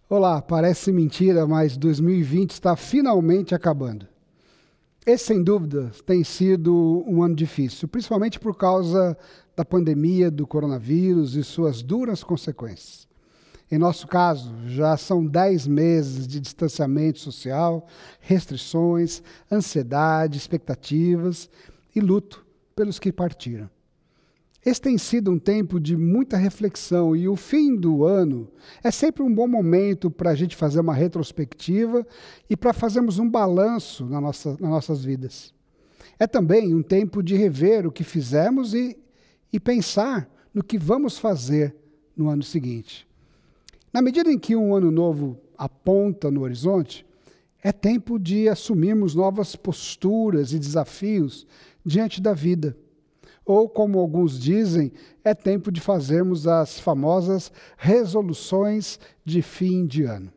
Olá, parece mentira, mas 2020 está finalmente acabando. Esse, sem dúvida, tem sido um ano difícil, principalmente por causa da pandemia do coronavírus e suas duras consequências. Em nosso caso, já são 10 meses de distanciamento social, restrições, ansiedade, expectativas e luto pelos que partiram. Esse tem sido um tempo de muita reflexão e o fim do ano é sempre um bom momento para a gente fazer uma retrospectiva e para fazermos um balanço nas nossas vidas. É também um tempo de rever o que fizemos e pensar no que vamos fazer no ano seguinte. Na medida em que um ano novo aponta no horizonte, é tempo de assumirmos novas posturas e desafios diante da vida. Ou, como alguns dizem, é tempo de fazermos as famosas resoluções de fim de ano.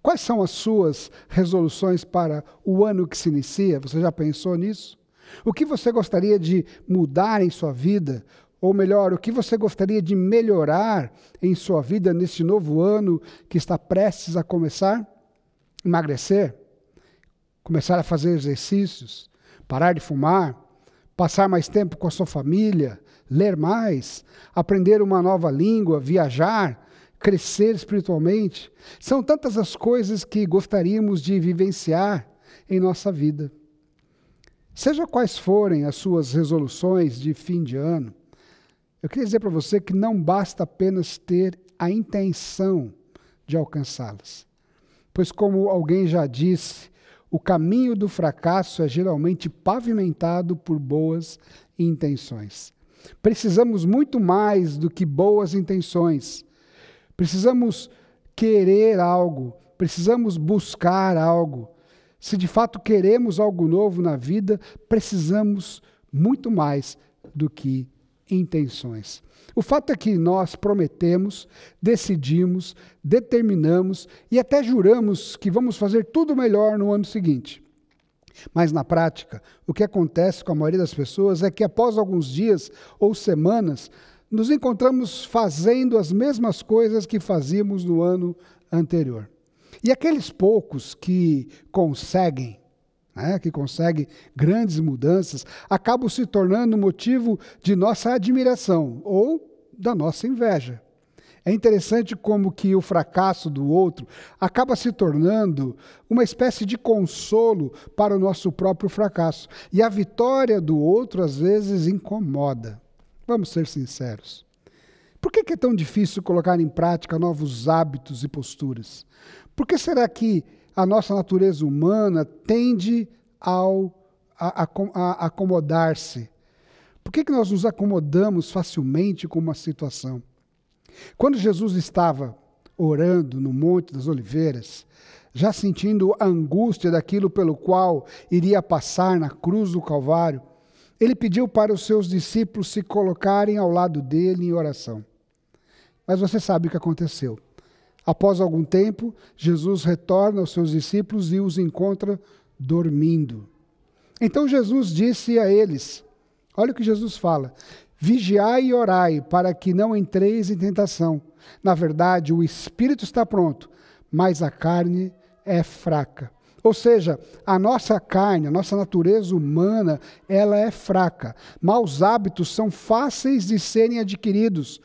Quais são as suas resoluções para o ano que se inicia? Você já pensou nisso? O que você gostaria de mudar em sua vida? Ou melhor, o que você gostaria de melhorar em sua vida neste novo ano que está prestes a começar? Emagrecer? Começar a fazer exercícios? Parar de fumar? Passar mais tempo com a sua família, ler mais, aprender uma nova língua, viajar, crescer espiritualmente. São tantas as coisas que gostaríamos de vivenciar em nossa vida. Seja quais forem as suas resoluções de fim de ano, eu queria dizer para você que não basta apenas ter a intenção de alcançá-las. Pois, como alguém já disse, o caminho do fracasso é geralmente pavimentado por boas intenções. Precisamos muito mais do que boas intenções. Precisamos querer algo, precisamos buscar algo. Se de fato queremos algo novo na vida, precisamos muito mais do que intenções. O fato é que nós prometemos, decidimos, determinamos e até juramos que vamos fazer tudo melhor no ano seguinte. Mas na prática, o que acontece com a maioria das pessoas é que após alguns dias ou semanas, nos encontramos fazendo as mesmas coisas que fazíamos no ano anterior. E aqueles poucos que conseguem grandes mudanças, acabam se tornando motivo de nossa admiração ou da nossa inveja. É interessante como que o fracasso do outro acaba se tornando uma espécie de consolo para o nosso próprio fracasso. E a vitória do outro, às vezes, incomoda. Vamos ser sinceros. Por que é tão difícil colocar em prática novos hábitos e posturas? Por que será que a nossa natureza humana tende a acomodar-se? Por que nós nos acomodamos facilmente com uma situação? Quando Jesus estava orando no Monte das Oliveiras, já sentindo a angústia daquilo pelo qual iria passar na cruz do Calvário, ele pediu para os seus discípulos se colocarem ao lado dele em oração. Mas você sabe o que aconteceu. Após algum tempo, Jesus retorna aos seus discípulos e os encontra dormindo. Então Jesus disse a eles, olha o que Jesus fala, vigiai e orai para que não entreis em tentação. Na verdade, o espírito está pronto, mas a carne é fraca. Ou seja, a nossa carne, a nossa natureza humana, ela é fraca. Maus hábitos são fáceis de serem adquiridos,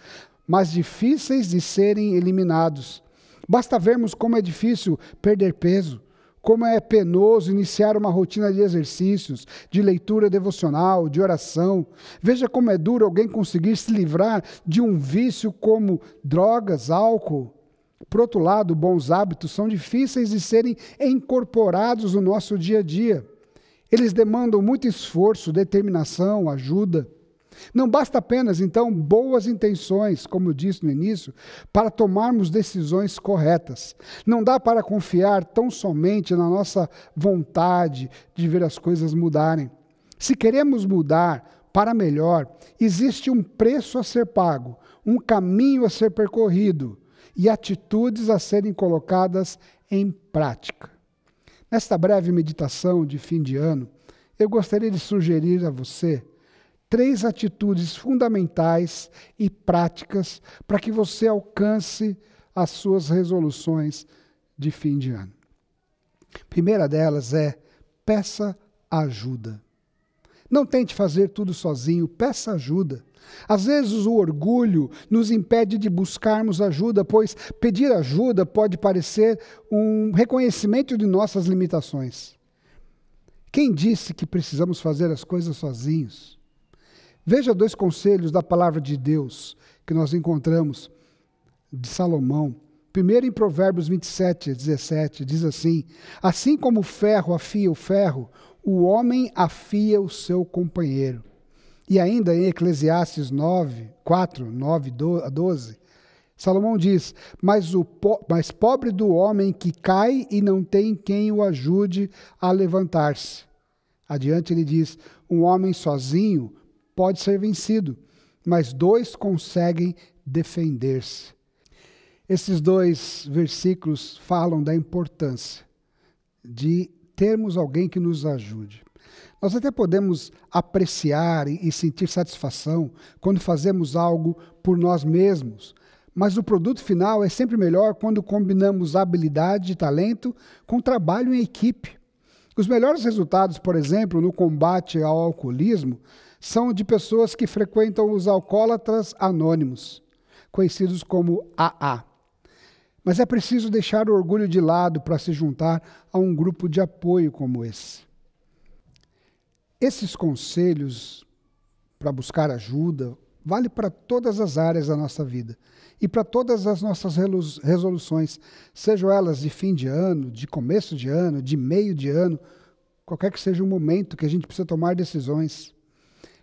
mas difíceis de serem eliminados. Basta vermos como é difícil perder peso, como é penoso iniciar uma rotina de exercícios, de leitura devocional, de oração. Veja como é duro alguém conseguir se livrar de um vício como drogas, álcool. Por outro lado, bons hábitos são difíceis de serem incorporados no nosso dia a dia. Eles demandam muito esforço, determinação, ajuda. Não basta apenas, então, boas intenções, como eu disse no início, para tomarmos decisões corretas. Não dá para confiar tão somente na nossa vontade de ver as coisas mudarem. Se queremos mudar para melhor, existe um preço a ser pago, um caminho a ser percorrido e atitudes a serem colocadas em prática. Nesta breve meditação de fim de ano, eu gostaria de sugerir a você 3 atitudes fundamentais e práticas para que você alcance as suas resoluções de fim de ano. A primeira delas é: peça ajuda. Não tente fazer tudo sozinho, peça ajuda. Às vezes o orgulho nos impede de buscarmos ajuda, pois pedir ajuda pode parecer um reconhecimento de nossas limitações. Quem disse que precisamos fazer as coisas sozinhos? Veja 2 conselhos da palavra de Deus que nós encontramos de Salomão. Primeiro, em Provérbios 27:17, diz assim: assim como o ferro afia o ferro, o homem afia o seu companheiro. E ainda em Eclesiastes 9:4-9-12, Salomão diz: mas pobre do homem que cai e não tem quem o ajude a levantar-se. Adiante ele diz: um homem sozinho pode ser vencido, mas 2 conseguem defender-se. Esses 2 versículos falam da importância de termos alguém que nos ajude. Nós até podemos apreciar e sentir satisfação quando fazemos algo por nós mesmos, mas o produto final é sempre melhor quando combinamos habilidade e talento com trabalho em equipe. Os melhores resultados, por exemplo, no combate ao alcoolismo, são de pessoas que frequentam os alcoólatras anônimos, conhecidos como AA. Mas é preciso deixar o orgulho de lado para se juntar a um grupo de apoio como esse. Esses conselhos para buscar ajuda vale para todas as áreas da nossa vida e para todas as nossas resoluções, sejam elas de fim de ano, de começo de ano, de meio de ano, qualquer que seja o momento que a gente precisa tomar decisões.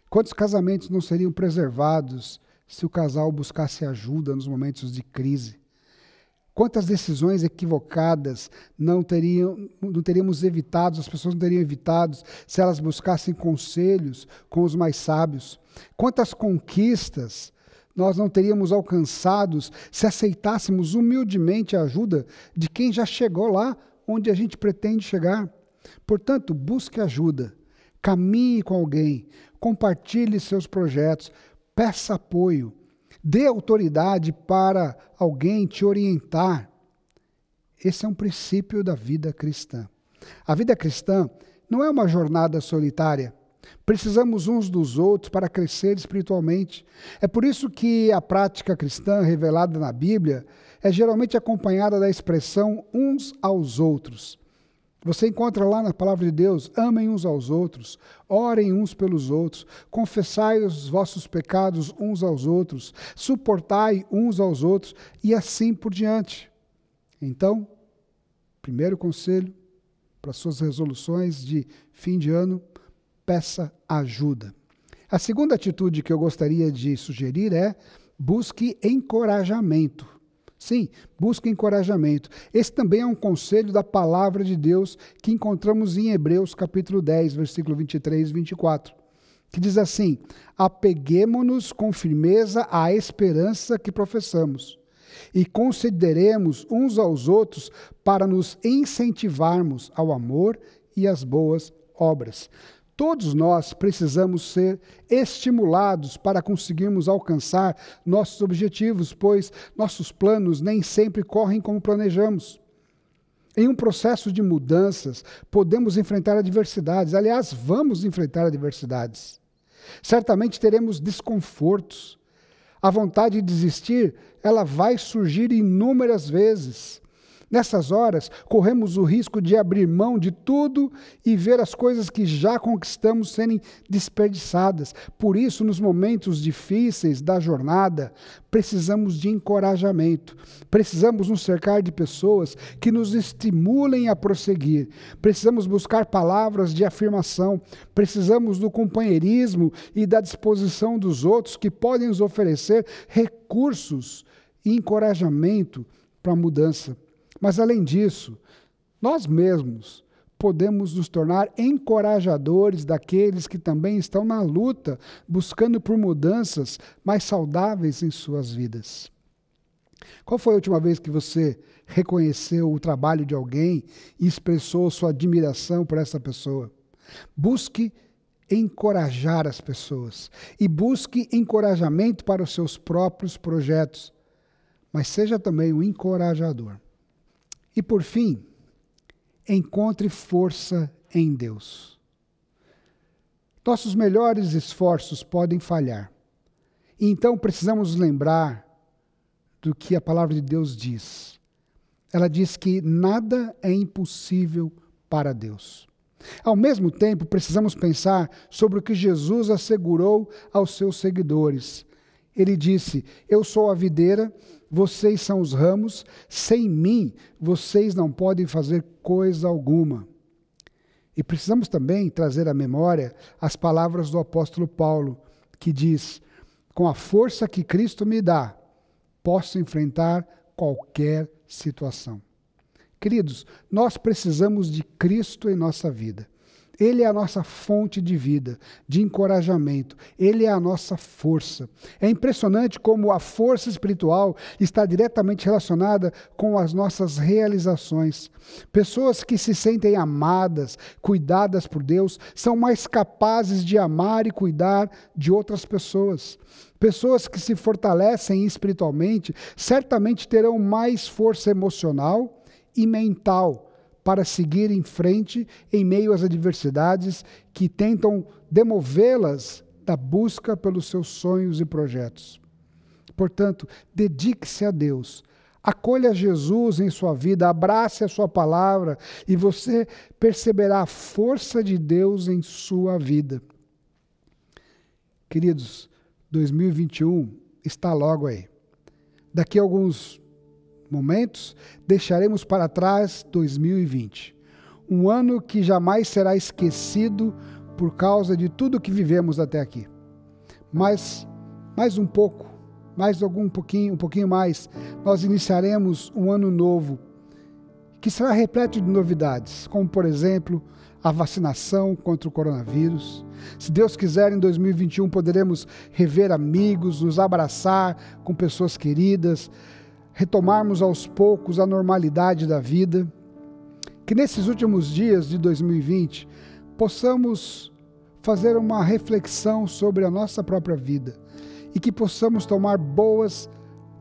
Quantos casamentos não seriam preservados se o casal buscasse ajuda nos momentos de crise? Quantas decisões equivocadas não teríamos evitado, as pessoas não teriam evitado se elas buscassem conselhos com os mais sábios? Quantas conquistas nós não teríamos alcançado se aceitássemos humildemente a ajuda de quem já chegou lá onde a gente pretende chegar? Portanto, busque ajuda, caminhe com alguém, compartilhe seus projetos, peça apoio. Dê autoridade para alguém te orientar. Esse é um princípio da vida cristã. A vida cristã não é uma jornada solitária. Precisamos uns dos outros para crescer espiritualmente. É por isso que a prática cristã revelada na Bíblia é geralmente acompanhada da expressão uns aos outros. Você encontra lá na palavra de Deus: amem uns aos outros, orem uns pelos outros, confessai os vossos pecados uns aos outros, suportai uns aos outros e assim por diante. Então, primeiro conselho para suas resoluções de fim de ano: peça ajuda. A segunda atitude que eu gostaria de sugerir é: busque encorajamento. Sim, busque encorajamento. Esse também é um conselho da palavra de Deus que encontramos em Hebreus capítulo 10, versículo 23 e 24, que diz assim: apeguemo-nos com firmeza à esperança que professamos e consideremos uns aos outros para nos incentivarmos ao amor e às boas obras. Todos nós precisamos ser estimulados para conseguirmos alcançar nossos objetivos, pois nossos planos nem sempre correm como planejamos. Em um processo de mudanças, podemos enfrentar adversidades. Aliás, vamos enfrentar adversidades. Certamente teremos desconfortos. A vontade de desistir, ela vai surgir inúmeras vezes. Nessas horas, corremos o risco de abrir mão de tudo e ver as coisas que já conquistamos serem desperdiçadas. Por isso, nos momentos difíceis da jornada, precisamos de encorajamento. Precisamos nos cercar de pessoas que nos estimulem a prosseguir. Precisamos buscar palavras de afirmação. Precisamos do companheirismo e da disposição dos outros que podem nos oferecer recursos e encorajamento para a mudança. Mas, além disso, nós mesmos podemos nos tornar encorajadores daqueles que também estão na luta, buscando por mudanças mais saudáveis em suas vidas. Qual foi a última vez que você reconheceu o trabalho de alguém e expressou sua admiração por essa pessoa? Busque encorajar as pessoas e busque encorajamento para os seus próprios projetos. mas seja também um encorajador. E por fim, encontre força em Deus. Nossos melhores esforços podem falhar. E então precisamos lembrar do que a palavra de Deus diz. Ela diz que nada é impossível para Deus. Ao mesmo tempo, precisamos pensar sobre o que Jesus assegurou aos seus seguidores. Ele disse: eu sou a videira, vocês são os ramos, sem mim vocês não podem fazer coisa alguma. E precisamos também trazer à memória as palavras do apóstolo Paulo, que diz: com a força que Cristo me dá, posso enfrentar qualquer situação. Queridos, nós precisamos de Cristo em nossa vida. Ele é a nossa fonte de vida, de encorajamento. Ele é a nossa força. É impressionante como a força espiritual está diretamente relacionada com as nossas realizações. Pessoas que se sentem amadas, cuidadas por Deus, são mais capazes de amar e cuidar de outras pessoas. Pessoas que se fortalecem espiritualmente certamente terão mais força emocional e mental para seguir em frente em meio às adversidades que tentam demovê-las da busca pelos seus sonhos e projetos. Portanto, dedique-se a Deus, acolha Jesus em sua vida, abrace a sua palavra e você perceberá a força de Deus em sua vida. Queridos, 2021 está logo aí. Daqui a alguns momentos, deixaremos para trás 2020. Um ano que jamais será esquecido por causa de tudo que vivemos até aqui. Mas, um pouquinho mais, nós iniciaremos um ano novo, que será repleto de novidades, como, por exemplo, a vacinação contra o coronavírus. Se Deus quiser, em 2021 poderemos rever amigos, nos abraçar com pessoas queridas, retomarmos aos poucos a normalidade da vida. Que nesses últimos dias de 2020 possamos fazer uma reflexão sobre a nossa própria vida e que possamos tomar boas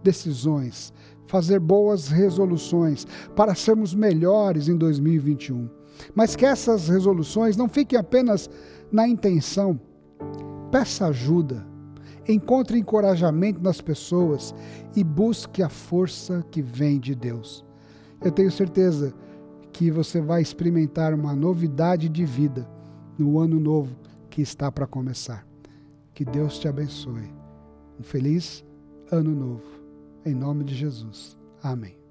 decisões, fazer boas resoluções para sermos melhores em 2021. Mas que essas resoluções não fiquem apenas na intenção. Peça ajuda. Encontre encorajamento nas pessoas e busque a força que vem de Deus. Eu tenho certeza que você vai experimentar uma novidade de vida no ano novo que está para começar. Que Deus te abençoe. Um feliz ano novo. Em nome de Jesus. Amém.